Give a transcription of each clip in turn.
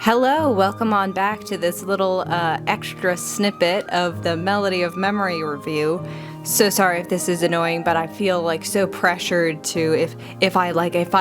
Hello, welcome on back to this little extra snippet of the Melody of Memory review. So sorry if this is annoying, but I feel like so pressured to if I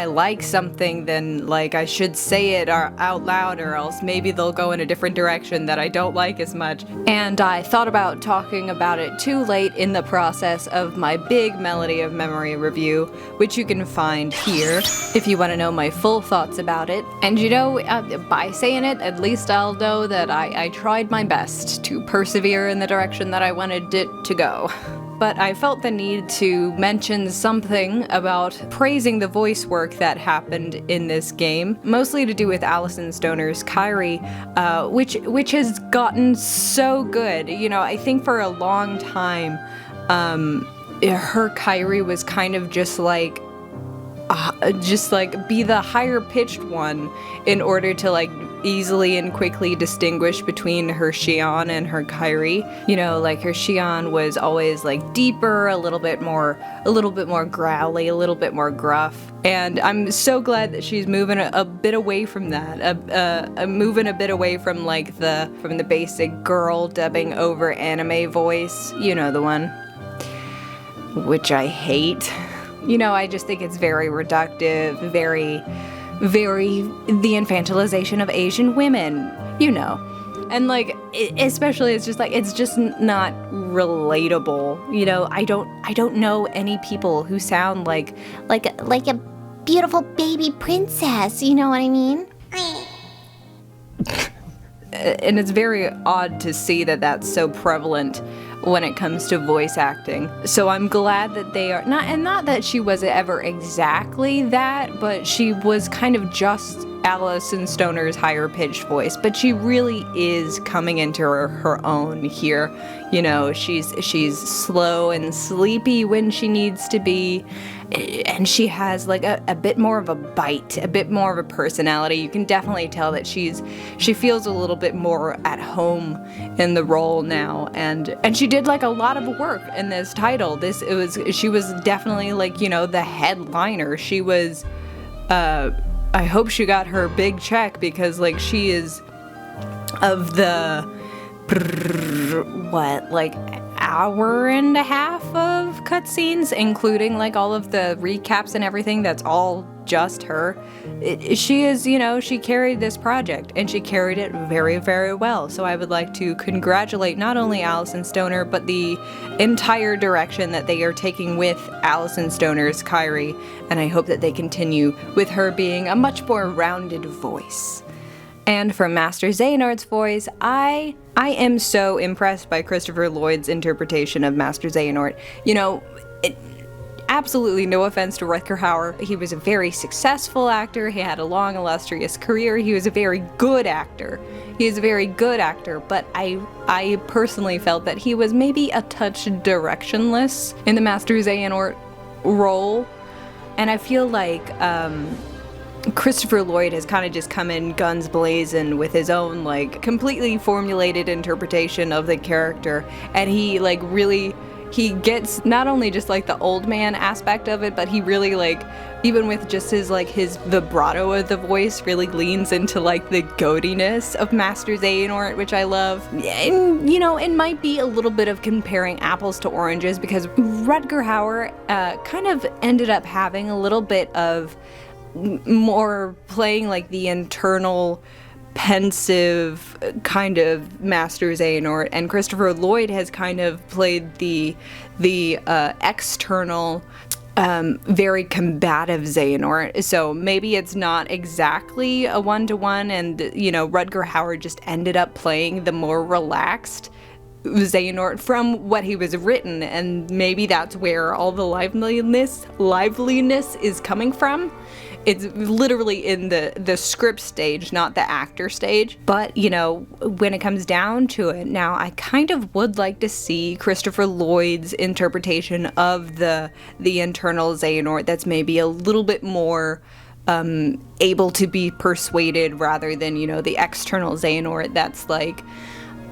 like something, then like I should say it out loud, or else maybe they'll go in a different direction that I don't like as much. And I thought about talking about it too late in the process of my big Melody of Memory review, which you can find here if you want to know my full thoughts about it. And you know, by saying it, at least I'll know that I tried my best to persevere in the direction that I wanted it to go. But I felt the need to mention something about praising the voice work that happened in this game, mostly to do with Alyson Stoner's Kairi, which has gotten so good. You know, I think for a long time, her Kairi was kind of just like be the higher pitched one in order to like easily and quickly distinguish between her Xian and her Kairi. You know, like her Xian was always like deeper, a little bit more growly, a little bit more gruff. And I'm so glad that she's moving a bit away from that, moving a bit away from like from the basic girl dubbing over anime voice. You know, the one which I hate. You know, I just think it's very reductive, very the infantilization of Asian women, you know. And like, especially it's just not relatable. You know, I don't know any people who sound like a beautiful baby princess, you know what I mean? And it's very odd to see that that's so prevalent when it comes to voice acting. So I'm glad that they are not that she was ever exactly that, but she was kind of just Alyson Stoner's higher pitched voice, but she really is coming into her own here. You know, she's slow and sleepy when she needs to be, and she has like a bit more of a bite, a bit more of a personality. You can definitely tell that she feels a little bit more at home in the role now, and she did like a lot of work in this title. She was definitely like, you know, the headliner. She was I hope she got her big check, because like she is of the hour and a half of cutscenes, including like all of the recaps and everything, that's all just her. She is, you know, she carried this project and she carried it very, very well. So I would like to congratulate not only Alyson Stoner, but the entire direction that they are taking with Alyson Stoner's Kairi, and I hope that they continue with her being a much more rounded voice. And for Master Xehanort's voice, I am so impressed by Christopher Lloyd's interpretation of Master Xehanort. You know, absolutely no offense to Rutger Hauer. He was a very successful actor. He had a long, illustrious career. He was a very good actor. But I personally felt that he was maybe a touch directionless in the Master Xehanort role. And I feel like Christopher Lloyd has kind of just come in guns blazing with his own like completely formulated interpretation of the character, and he gets not only just like the old man aspect of it, but he really like, even with just his vibrato of the voice, really leans into like the goatiness of Master Xehanort, which I love. And you know, it might be a little bit of comparing apples to oranges, because Rutger Hauer kind of ended up having a little bit of more playing like the internal pensive kind of Master Xehanort, and Christopher Lloyd has kind of played the external very combative Xehanort. So maybe it's not exactly a one-to-one, and you know, Rutger Hauer just ended up playing the more relaxed Xehanort from what he was written, and maybe that's where all the liveliness is coming from. It's literally in the script stage, not the actor stage. But, you know, when it comes down to it, now I kind of would like to see Christopher Lloyd's interpretation of the internal Xehanort that's maybe a little bit more able to be persuaded, rather than, you know, the external Xehanort that's like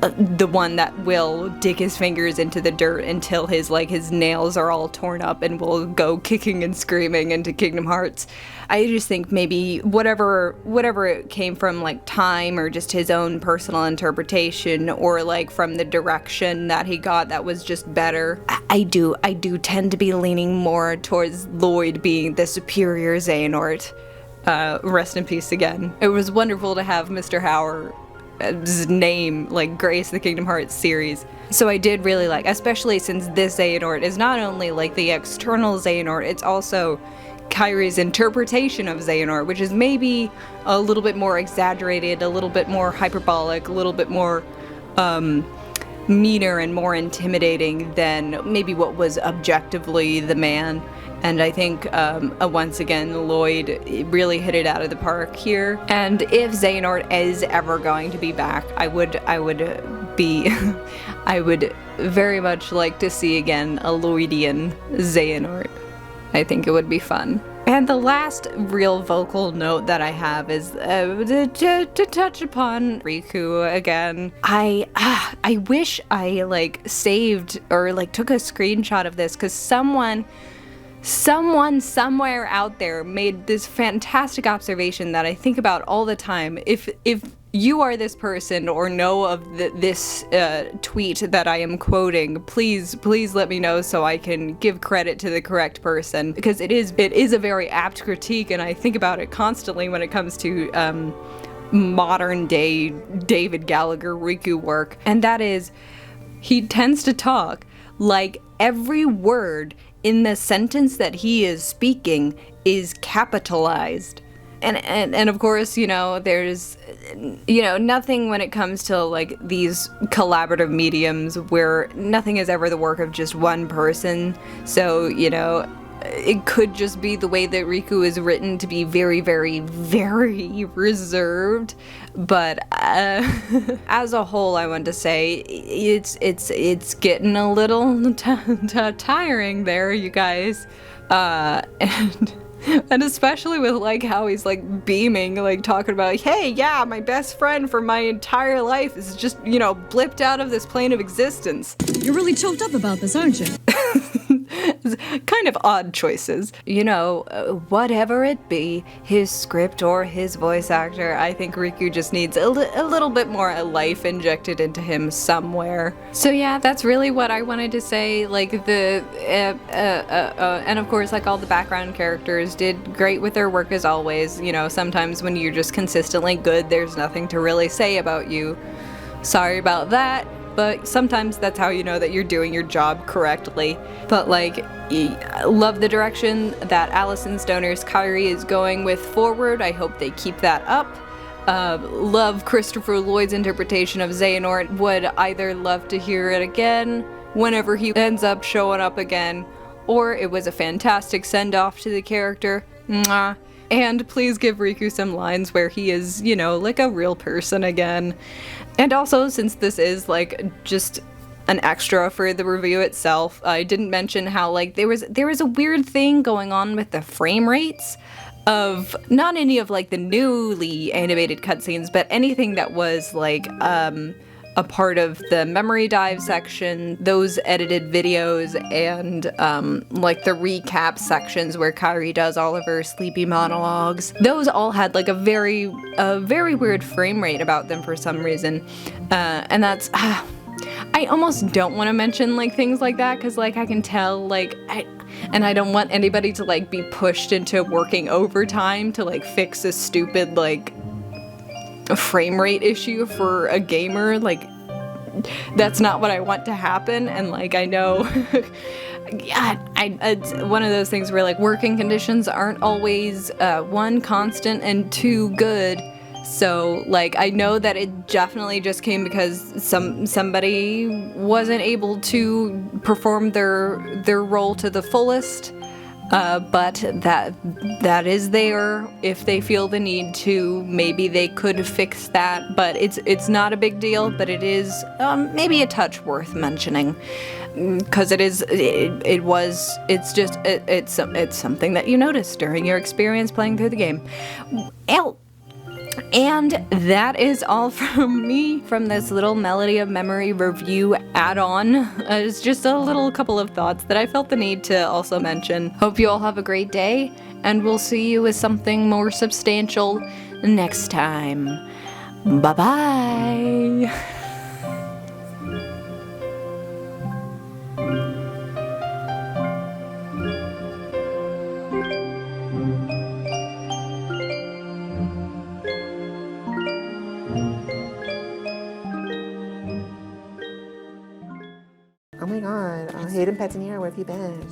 the one that will dig his fingers into the dirt until his nails are all torn up and will go kicking and screaming into Kingdom Hearts. I just think maybe whatever it came from, like time or just his own personal interpretation, or like from the direction that he got that was just better. I do tend to be leaning more towards Lloyd being the superior Xehanort. Rest in peace again. It was wonderful to have Mr. Howard's name like grace the Kingdom Hearts series. So I did really like, especially since this Xehanort is not only like the external Xehanort, it's also Kairi's interpretation of Xehanort, which is maybe a little bit more exaggerated, a little bit more hyperbolic, a little bit more meaner and more intimidating than maybe what was objectively the man. And I think once again Lloyd really hit it out of the park here. And if Xehanort is ever going to be back, I would very much like to see again a Lloydian Xehanort. I think it would be fun. And the last real vocal note that I have is to touch upon Riku again. I wish I like saved or like took a screenshot of this, because someone somewhere out there made this fantastic observation that I think about all the time. If you are this person or know of this tweet that I am quoting, please let me know so I can give credit to the correct person, because it is a very apt critique, and I think about it constantly when it comes to modern day David Gallagher Riku work. And that is, he tends to talk like every word in the sentence that he is speaking is capitalized. And of course, there's, nothing when it comes to like these collaborative mediums where nothing is ever the work of just one person. So, it could just be the way that Riku is written to be very, very, very reserved. But as a whole, I want to say it's getting a little tiring there, you guys. And especially with like how he's like beaming, like talking about, hey, yeah, my best friend for my entire life is just, blipped out of this plane of existence. You're really choked up about this, aren't you? Kind of odd choices. Whatever it be, his script or his voice actor, I think Riku just needs a little bit more life injected into him somewhere. So yeah, that's really what I wanted to say. Like and of course, like all the background characters did great with their work as always. Sometimes when you're just consistently good, there's nothing to really say about you. Sorry about that. But sometimes that's how you know that you're doing your job correctly. But love the direction that Alyson Stoner's Kairi is going with forward. I hope they keep that up. Love Christopher Lloyd's interpretation of Xehanort. Would either love to hear it again whenever he ends up showing up again, or it was a fantastic send-off to the character. Mwah. And please give Riku some lines where he is, like a real person again. And also, since this is like just an extra for the review itself, I didn't mention how like there was a weird thing going on with the frame rates of not any of like the newly animated cutscenes, but anything that was like a part of the memory dive section, those edited videos, and like the recap sections where Kairi does all of her sleepy monologues. Those all had like a very weird frame rate about them for some reason, and that's I almost don't want to mention like things like that, because like I can tell and I don't want anybody to like be pushed into working overtime to like fix a stupid like a frame rate issue for a gamer. Like, that's not what I want to happen. And like I know it's one of those things where like working conditions aren't always one, constant, and two, good. So like I know that it definitely just came because somebody wasn't able to perform their role to the fullest. But that is there if they feel the need to. Maybe they could fix that, but it's not a big deal. But it is maybe a touch worth mentioning, because it's something that you noticed during your experience playing through the game. And that is all from me from this little Melody of Memory review add-on. It's just a little couple of thoughts that I felt the need to also mention. Hope you all have a great day, and we'll see you with something more substantial next time. Bye-bye! Oh my god, Hayden Petinier, where have you been?